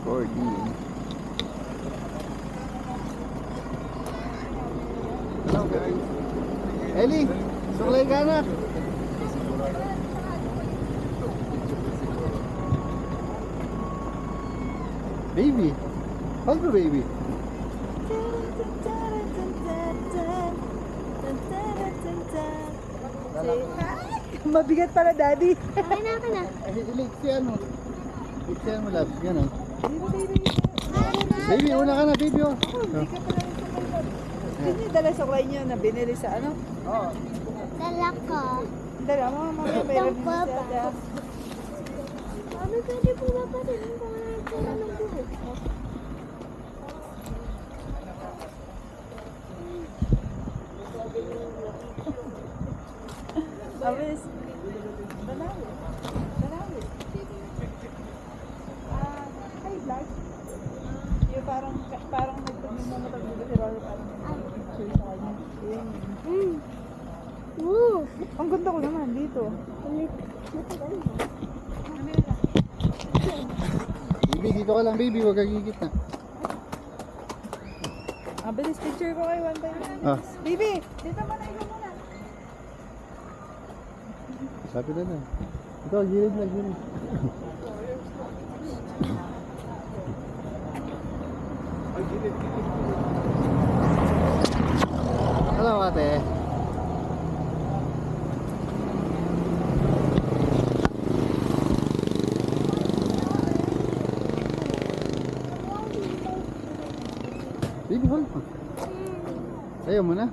14. Hello guys. Ellie, suklay ka na. Baby. Hold the baby. Mabigat pala, Daddy. Okay na, okay na. Iliksiyan mo. Iliksiyan mo, love. Yan o. Baby. Baby, una ka na, baby oh. Hindi ka pala sa kalbab. Hindi niyo dala suklay niyo na binili sa ano? Oo. Dala ko. Dala mo, mamaya meron din Itong siya. baba. Mami, pwede po ba pa rin kung ano yung pera ng buhok ko? Abis. Dalawi. Dalawi. Hi, vlog. Yung parang nagpagmumutag dito si Roro parang picture sa kanya. Yun. Woo! Ang ganda ko naman dito. Baby, dito ka lang, baby. Huwag kang gigit na. Bilis picture ko kay one time. Ah, Baby, dito muna, ikaw muna. sabi na na. Ito, gilid na, gilid. Hello, ate. Baby, hold mo. Ayaw mo na.